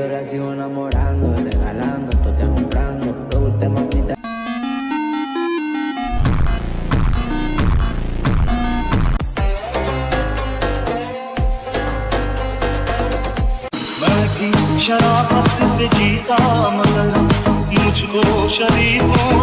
ahora sigo enamorando, regalando, esto te comprando, lo usted mamita. मैं भी शराफत से जीता मगर मुझको शरीफों